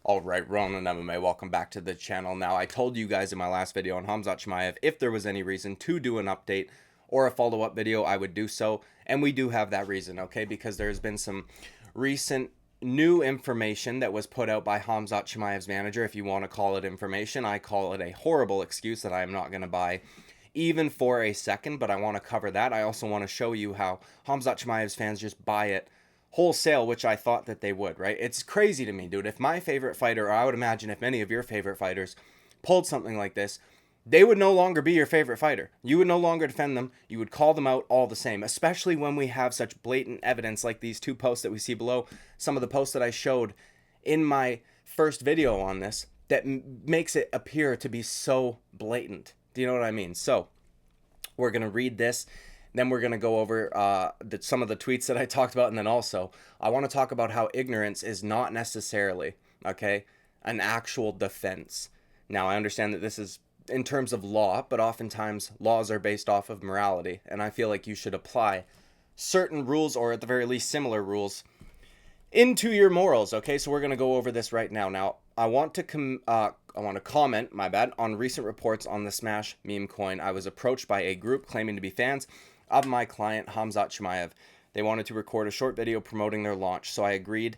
Alright, Ronan MMA, welcome back to the channel. Now, I told you guys in my last video on Khamzat Chimaev, if there was any reason to do an update or a follow-up video, I would do so. And we do have that reason, okay? Because there's been some recent new information that was put out by Khamzat Chimaev's manager. If you want to call it information, I call it a horrible excuse that I am not going to buy even for a second, but I want to cover that. I also want to show you how Khamzat Chimaev's fans just buy it wholesale, which I thought that they would, right? It's crazy to me, dude. If my favorite fighter, or I would imagine if many of your favorite fighters pulled something like this, they would no longer be your favorite fighter. You would no longer defend them. You would call them out all the same, especially when we have such blatant evidence like these two posts that we see below, some of the posts that I showed in my first video on this, that makes it appear to be so blatant. Do you know what I mean? So, we're going to read this. Then we're going to go over some of the tweets that I talked about. And then also, I want to talk about how ignorance is not necessarily, okay, an actual defense. Now, I understand that this is in terms of law, but oftentimes laws are based off of morality. And I feel like you should apply certain rules, or at the very least similar rules, into your morals, okay? So we're going to go over this right now. Now, I want to comment, my bad, on recent reports on the Smash meme coin. I was approached by a group claiming to be fans of my client, Khamzat Chimaev. They wanted to record a short video promoting their launch, so I agreed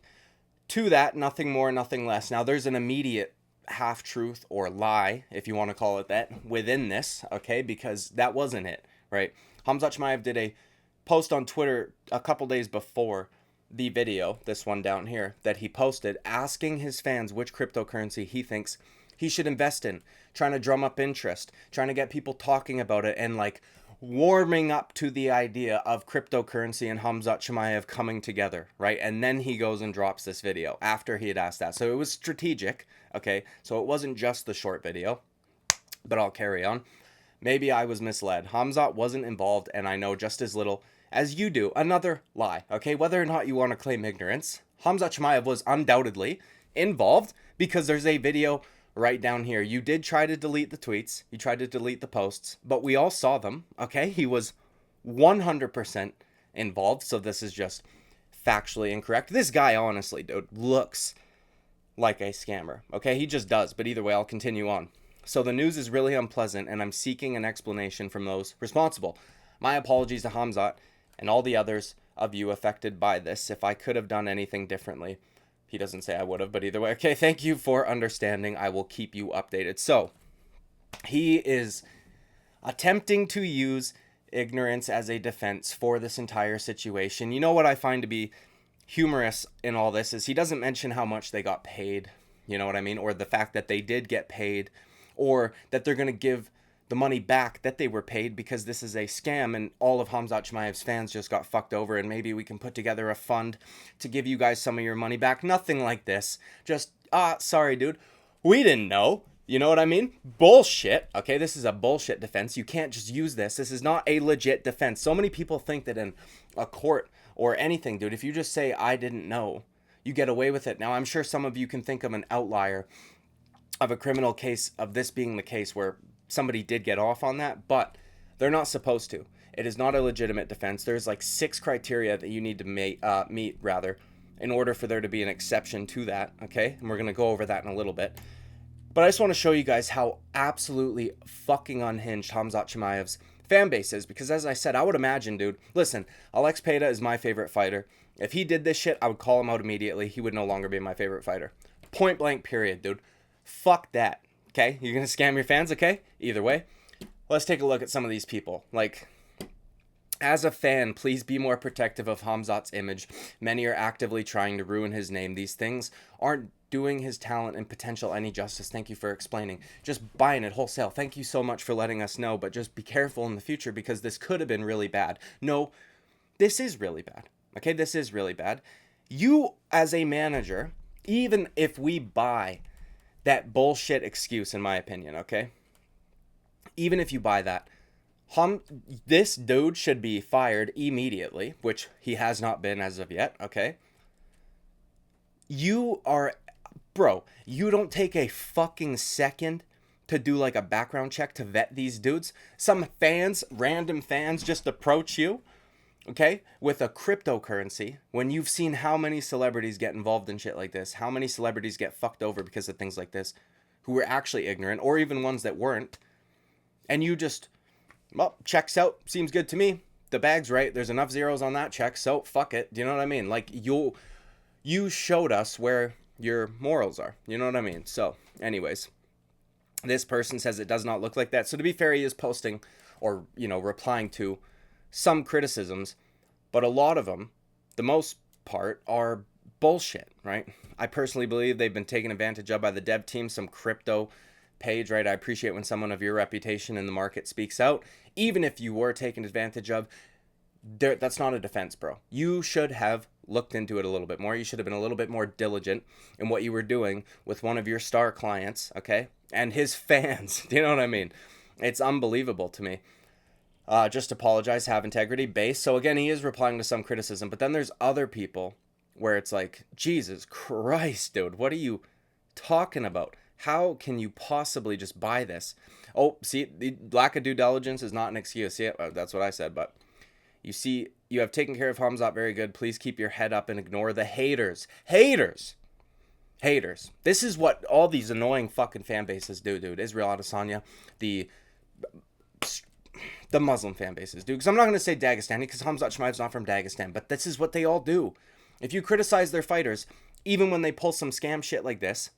to that, nothing more, nothing less. Now, there's an immediate half-truth or lie, if you want to call it that, within this, okay? Because that wasn't it, right? Khamzat Chimaev did a post on Twitter a couple days before the video, this one down here, that he posted, asking his fans which cryptocurrency he thinks he should invest in, trying to drum up interest, trying to get people talking about it, and like warming up to the idea of cryptocurrency and Khamzat Chimaev coming together, right? And then he goes and drops this video after he had asked that. So it was strategic, okay? So it wasn't just the short video, but I'll carry on. Maybe I was misled. Khamzat wasn't involved, and I know just as little as you do. Another lie, okay? Whether or not you want to claim ignorance, Khamzat Chimaev was undoubtedly involved, because there's a video right down here. You did try to delete the tweets. You tried to delete the posts, but we all saw them, okay? He was 100% involved, so this is just factually incorrect. This guy, honestly, dude, looks like a scammer, okay? He just does, but either way, I'll continue on. So the news is really unpleasant, and I'm seeking an explanation from those responsible. My apologies to Khamzat and all the others of you affected by this. If I could have done anything differently, he doesn't say I would have, but either way, okay, thank you for understanding. I will keep you updated. So, he is attempting to use ignorance as a defense for this entire situation. You know what I find to be humorous in all this is he doesn't mention how much they got paid, you know what I mean? Or the fact that they did get paid, or that they're going to give the money back that they were paid, because this is a scam and all of Khamzat Chimaev's fans just got fucked over, and maybe we can put together a fund to give you guys some of your money back. Nothing like this. Just, sorry, dude. We didn't know. You know what I mean? Bullshit. Okay, this is a bullshit defense. You can't just use this. This is not a legit defense. So many people think that in a court or anything, dude, if you just say, I didn't know, you get away with it. Now, I'm sure some of you can think of an outlier of a criminal case of this being the case where somebody did get off on that, but they're not supposed to. It is not a legitimate defense. There's like 6 criteria that you need to meet in order for there to be an exception to that, okay? And we're going to go over that in a little bit. But I just want to show you guys how absolutely fucking unhinged Khamzat Chimaev's fan base is, because as I said, I would imagine, dude, listen, Alex Pereira is my favorite fighter. If he did this shit, I would call him out immediately. He would no longer be my favorite fighter. Point blank, period, dude. Fuck that. Okay, you're going to scam your fans, okay? Either way, let's take a look at some of these people. Like, as a fan, please be more protective of Khamzat's image. Many are actively trying to ruin his name. These things aren't doing his talent and potential any justice. Thank you for explaining. Just buying it wholesale. Thank you so much for letting us know, but just be careful in the future, because this could have been really bad. No, this is really bad. Okay, this is really bad. You, as a manager, even if we buy that bullshit excuse, in my opinion, okay? Even if you buy that, this dude should be fired immediately, which he has not been as of yet, okay? You don't take a fucking second to do like a background check to vet these dudes. Some fans, random fans, just approach you okay, with a cryptocurrency, when you've seen how many celebrities get involved in shit like this, how many celebrities get fucked over because of things like this, who were actually ignorant, or even ones that weren't, and you just, well, checks out, seems good to me. The bag's right. There's enough zeros on that check, so fuck it. Do you know what I mean? Like, you showed us where your morals are. You know what I mean? So, anyways, this person says it does not look like that. So to be fair, he is posting or, replying to some criticisms, but a lot of them, the most part, are bullshit, right? I personally believe they've been taken advantage of by the dev team, some crypto page, right? I appreciate when someone of your reputation in the market speaks out, even if you were taken advantage of. That's not a defense, bro. You should have looked into it a little bit more. You should have been a little bit more diligent in what you were doing with one of your star clients, okay? And his fans. Do you know what I mean? It's unbelievable to me. Just apologize, have integrity, base. So again, he is replying to some criticism, but then there's other people where it's like, Jesus Christ, dude, what are you talking about? How can you possibly just buy this? Oh, see, the lack of due diligence is not an excuse. Yeah, that's what I said, but you see, you have taken care of Khamzat very good. Please keep your head up and ignore the haters. Haters! Haters. This is what all these annoying fucking fan bases do, dude. Israel Adesanya, the Muslim fan bases do. Because I'm not going to say Dagestani, because Khamzat Chimaev's not from Dagestan, but this is what they all do. If you criticize their fighters, even when they pull some scam shit like this,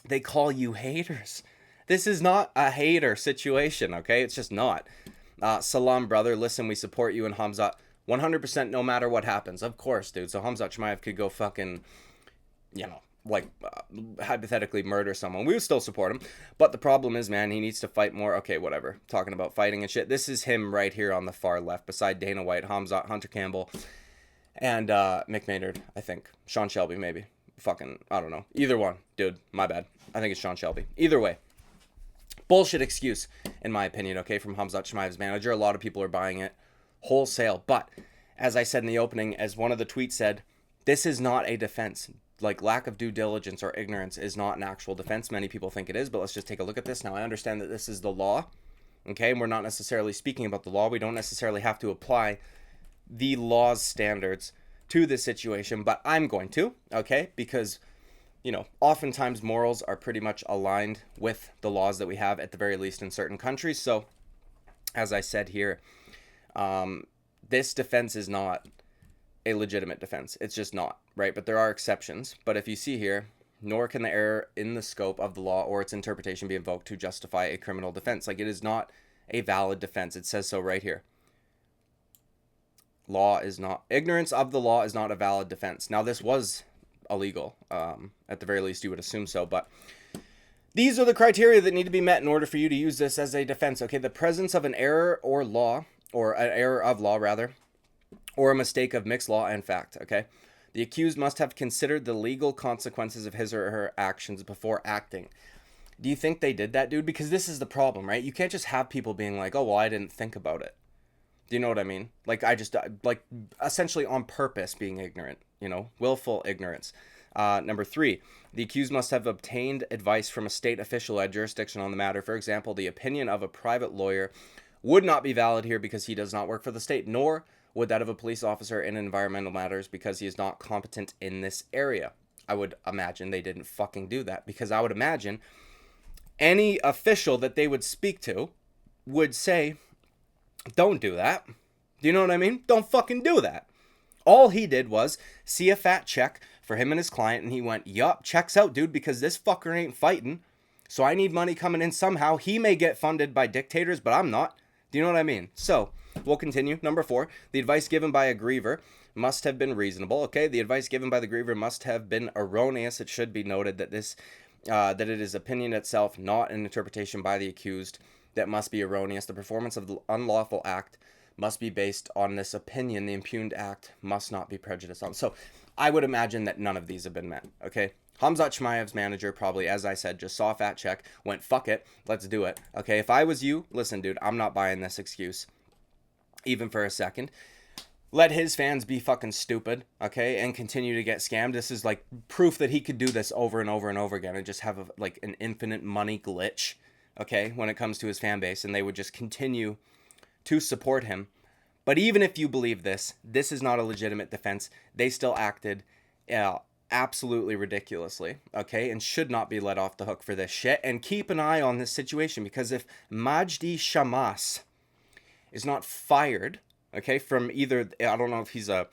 they call you haters. This is not a hater situation, okay? It's just not. Salam, brother. Listen, we support you and Khamzat 100% no matter what happens. Of course, dude. So Khamzat Chimaev could go fucking, hypothetically murder someone. We would still support him. But the problem is, man, he needs to fight more. Okay, whatever. Talking about fighting and shit. This is him right here on the far left, beside Dana White, Khamzat, Hunter Campbell, and Mick Maynard, I think. Sean Shelby, maybe. Fucking, I don't know. Either one. Dude, my bad. I think it's Sean Shelby. Either way. Bullshit excuse, in my opinion, okay, from Khamzat Chimaev's manager. A lot of people are buying it wholesale. But, as I said in the opening, as one of the tweets said, this is not a defense. Like, lack of due diligence or ignorance is not an actual defense. Many people think it is, but let's just take a look at this. Now, I understand that this is the law, okay, and we're not necessarily speaking about the law. We don't necessarily have to apply the law's standards to this situation, but I'm going to, okay, because oftentimes morals are pretty much aligned with the laws that we have, at the very least in certain countries. So, as I said here, this defense is not a legitimate defense. It's just not, right? But there are exceptions. But if you see here, nor can the error in the scope of the law or its interpretation be invoked to justify a criminal defense. Like, it is not a valid defense. It says so right here. Ignorance of the law is not a valid defense. Now, this was illegal. At the very least, you would assume so. But these are the criteria that need to be met in order for you to use this as a defense. Okay, the presence of an error or law, or an error of law rather, or a mistake of mixed law and fact. Okay, the accused must have considered the legal consequences of his or her actions before acting. Do you think they did that, dude? Because this is the problem, right? You can't just have people being like, oh, well, I didn't think about it. Do you know what I mean? Like, essentially on purpose being ignorant, willful ignorance. Number 3, the accused must have obtained advice from a state official at jurisdiction on the matter. For example, the opinion of a private lawyer would not be valid here because he does not work for the state, nor would that of a police officer in environmental matters because he is not competent in this area. I would imagine they didn't fucking do that, because I would imagine any official that they would speak to would say, don't do that. Do you know what I mean? Don't fucking do that. All he did was see a fat check for him and his client, and he went, yup, checks out, dude, because this fucker ain't fighting, so I need money coming in somehow. He may get funded by dictators, but I'm not. Do you know what I mean? So, we'll continue. Number 4, the advice given by a griever must have been reasonable. Okay, the advice given by the griever must have been erroneous. It should be noted that that it is opinion itself, not an interpretation by the accused, that must be erroneous. The performance of the unlawful act must be based on this opinion. The impugned act must not be prejudiced on. So I would imagine that none of these have been met, okay? Khamzat Chimaev's manager probably, as I said, just saw a fat check, went, fuck it, let's do it, okay? If I was you, listen, dude, I'm not buying this excuse, even for a second. Let his fans be fucking stupid, okay, and continue to get scammed. This is like proof that he could do this over and over and over again and just have an infinite money glitch, okay, when it comes to his fan base, and they would just continue to support him But even if you believe this, this is not a legitimate defense. They still acted absolutely ridiculously, okay, and should not be let off the hook for this shit. And keep an eye on this situation, because if Majdi Shamas is not fired, okay, from either, I don't know if he's a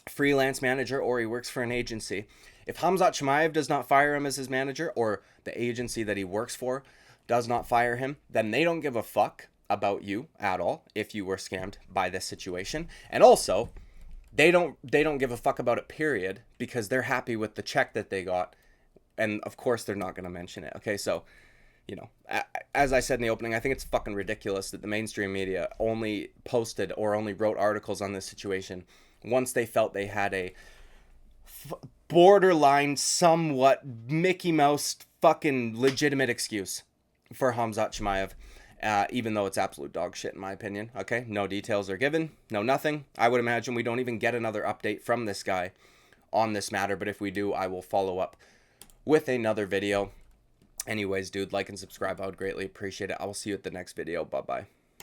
freelance manager or he works for an agency. If Khamzat Chimaev does not fire him as his manager, or the agency that he works for does not fire him, then they don't give a fuck about you at all if you were scammed by this situation. And also, they don't give a fuck about it, period, because they're happy with the check that they got. And of course they're not going to mention it. Okay, so, you know, as I said in the opening, I think it's fucking ridiculous that the mainstream media only posted or only wrote articles on this situation once they felt they had a borderline, somewhat Mickey Mouse fucking legitimate excuse for Khamzat Chimaev. Even though it's absolute dog shit in my opinion. Okay, no details are given, no nothing. I would imagine we don't even get another update from this guy on this matter, but if we do, I will follow up with another video. Anyways, dude, like and subscribe. I would greatly appreciate it. I will see you at the next video. Bye-bye.